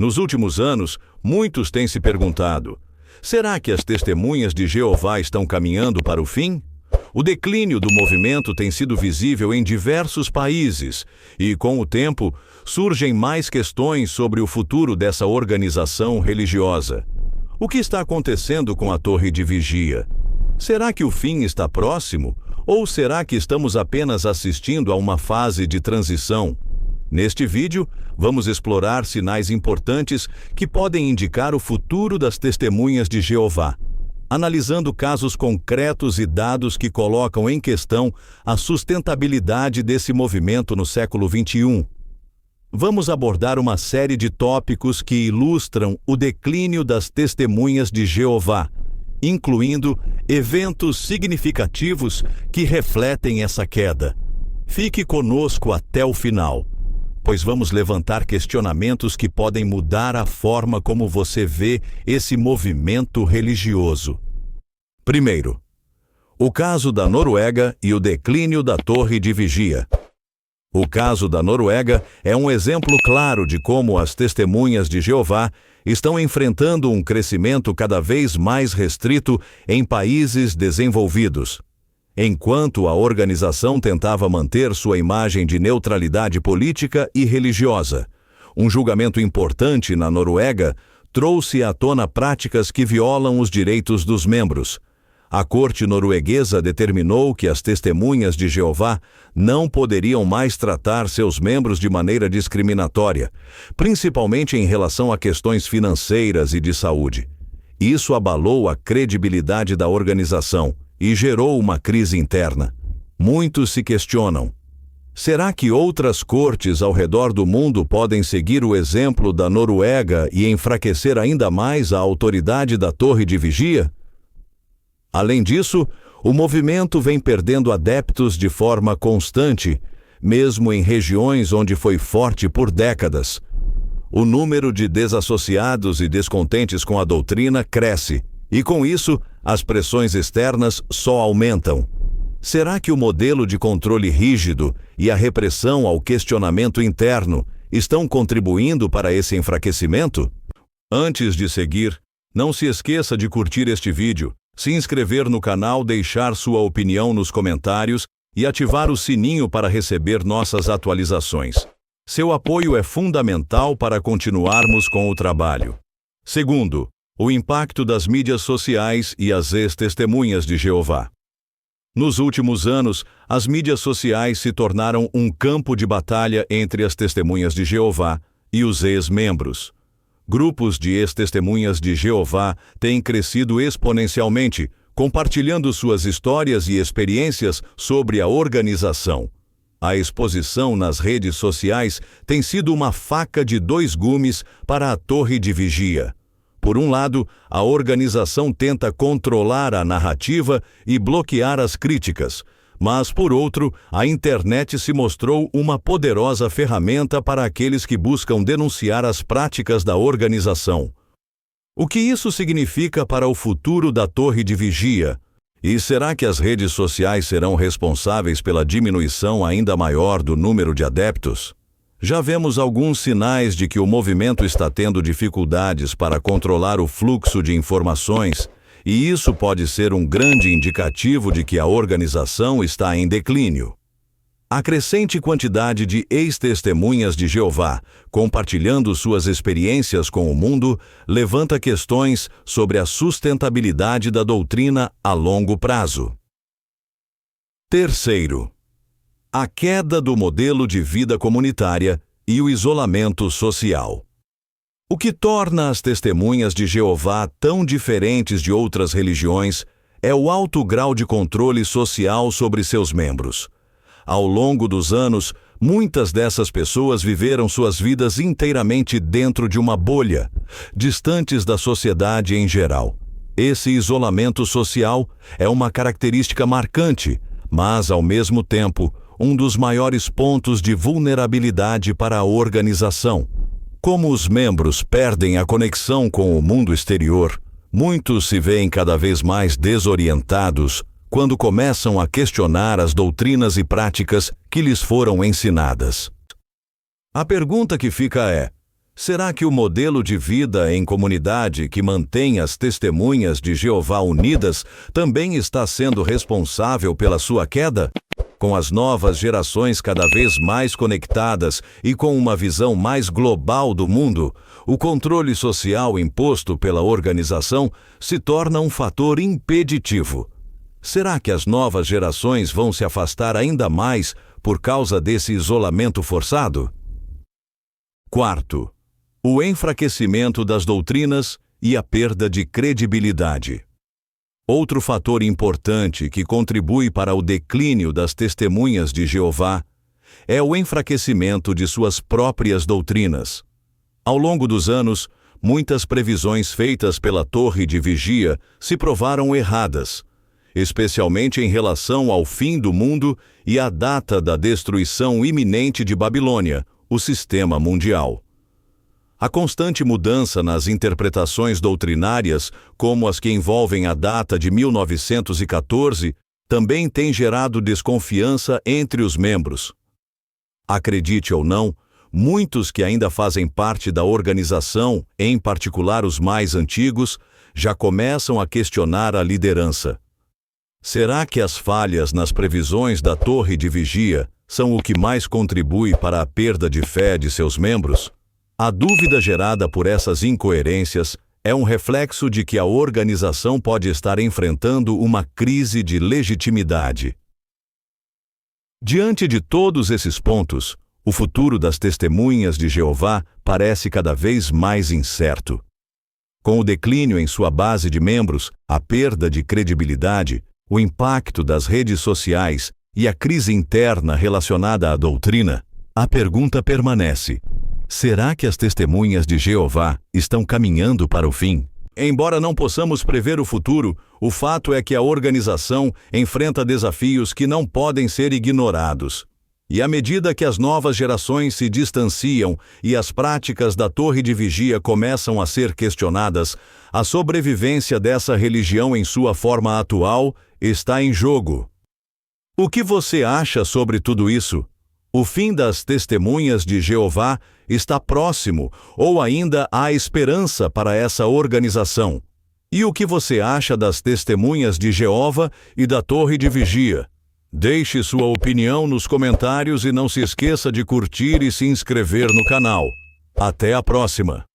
Nos últimos anos, muitos têm se perguntado: será que as testemunhas de Jeová estão caminhando para o fim? O declínio do movimento tem sido visível em diversos países e, com o tempo, surgem mais questões sobre o futuro dessa organização religiosa. O que está acontecendo com a Torre de Vigia? Será que o fim está próximo? Ou será que estamos apenas assistindo a uma fase de transição? Neste vídeo, vamos explorar sinais importantes que podem indicar o futuro das testemunhas de Jeová, analisando casos concretos e dados que colocam em questão a sustentabilidade desse movimento no século XXI. Vamos abordar uma série de tópicos que ilustram o declínio das testemunhas de Jeová, incluindo eventos significativos que refletem essa queda. Fique conosco até o final, pois vamos levantar questionamentos que podem mudar a forma como você vê esse movimento religioso. Primeiro, o caso da Noruega e o declínio da Torre de Vigia. O caso da Noruega é um exemplo claro de como as testemunhas de Jeová estão enfrentando um crescimento cada vez mais restrito em países desenvolvidos. Enquanto a organização tentava manter sua imagem de neutralidade política e religiosa, um julgamento importante na Noruega trouxe à tona práticas que violam os direitos dos membros. A corte norueguesa determinou que as testemunhas de Jeová não poderiam mais tratar seus membros de maneira discriminatória, principalmente em relação a questões financeiras e de saúde. Isso abalou a credibilidade da organização e gerou uma crise interna. Muitos se questionam: será que outras cortes ao redor do mundo podem seguir o exemplo da Noruega e enfraquecer ainda mais a autoridade da Torre de Vigia? Além disso, o movimento vem perdendo adeptos de forma constante, mesmo em regiões onde foi forte por décadas. O número de desassociados e descontentes com a doutrina cresce, e com isso, as pressões externas só aumentam. Será que o modelo de controle rígido e a repressão ao questionamento interno estão contribuindo para esse enfraquecimento? Antes de seguir, não se esqueça de curtir este vídeo, se inscrever no canal, deixar sua opinião nos comentários e ativar o sininho para receber nossas atualizações. Seu apoio é fundamental para continuarmos com o trabalho. Segundo, o impacto das mídias sociais e as ex-testemunhas de Jeová. Nos últimos anos, as mídias sociais se tornaram um campo de batalha entre as testemunhas de Jeová e os ex-membros. Grupos de ex-testemunhas de Jeová têm crescido exponencialmente, compartilhando suas histórias e experiências sobre a organização. A exposição nas redes sociais tem sido uma faca de dois gumes para a Torre de Vigia. Por um lado, a organização tenta controlar a narrativa e bloquear as críticas, mas, por outro, a internet se mostrou uma poderosa ferramenta para aqueles que buscam denunciar as práticas da organização. O que isso significa para o futuro da Torre de Vigia? E será que as redes sociais serão responsáveis pela diminuição ainda maior do número de adeptos? Já vemos alguns sinais de que o movimento está tendo dificuldades para controlar o fluxo de informações, e isso pode ser um grande indicativo de que a organização está em declínio. A crescente quantidade de ex-testemunhas de Jeová, compartilhando suas experiências com o mundo, levanta questões sobre a sustentabilidade da doutrina a longo prazo. Terceiro, a queda do modelo de vida comunitária e o isolamento social. O que torna as testemunhas de Jeová tão diferentes de outras religiões é o alto grau de controle social sobre seus membros. Ao longo dos anos, muitas dessas pessoas viveram suas vidas inteiramente dentro de uma bolha, distantes da sociedade em geral. Esse isolamento social é uma característica marcante, mas, ao mesmo tempo, um dos maiores pontos de vulnerabilidade para a organização. Como os membros perdem a conexão com o mundo exterior, muitos se veem cada vez mais desorientados quando começam a questionar as doutrinas e práticas que lhes foram ensinadas. A pergunta que fica é: Será que o modelo de vida em comunidade que mantém as testemunhas de Jeová unidas também está sendo responsável pela sua queda? Com as novas gerações cada vez mais conectadas e com uma visão mais global do mundo, o controle social imposto pela organização se torna um fator impeditivo. Será que as novas gerações vão se afastar ainda mais por causa desse isolamento forçado? Quarto, o enfraquecimento das doutrinas e a perda de credibilidade. Outro fator importante que contribui para o declínio das testemunhas de Jeová é o enfraquecimento de suas próprias doutrinas. Ao longo dos anos, muitas previsões feitas pela Torre de Vigia se provaram erradas, especialmente em relação ao fim do mundo e à data da destruição iminente de Babilônia, o sistema mundial. A constante mudança nas interpretações doutrinárias, como as que envolvem a data de 1914, também tem gerado desconfiança entre os membros. Acredite ou não, muitos que ainda fazem parte da organização, em particular os mais antigos, já começam a questionar a liderança. Será que as falhas nas previsões da Torre de Vigia são o que mais contribui para a perda de fé de seus membros? A dúvida gerada por essas incoerências é um reflexo de que a organização pode estar enfrentando uma crise de legitimidade. Diante de todos esses pontos, o futuro das testemunhas de Jeová parece cada vez mais incerto. Com o declínio em sua base de membros, a perda de credibilidade, o impacto das redes sociais e a crise interna relacionada à doutrina, a pergunta permanece: será que as testemunhas de Jeová estão caminhando para o fim? Embora não possamos prever o futuro, o fato é que a organização enfrenta desafios que não podem ser ignorados. E à medida que as novas gerações se distanciam e as práticas da Torre de Vigia começam a ser questionadas, a sobrevivência dessa religião em sua forma atual está em jogo. O que você acha sobre tudo isso? O fim das testemunhas de Jeová está próximo ou ainda há esperança para essa organização? E o que você acha das testemunhas de Jeová e da Torre de Vigia? Deixe sua opinião nos comentários e não se esqueça de curtir e se inscrever no canal. Até a próxima!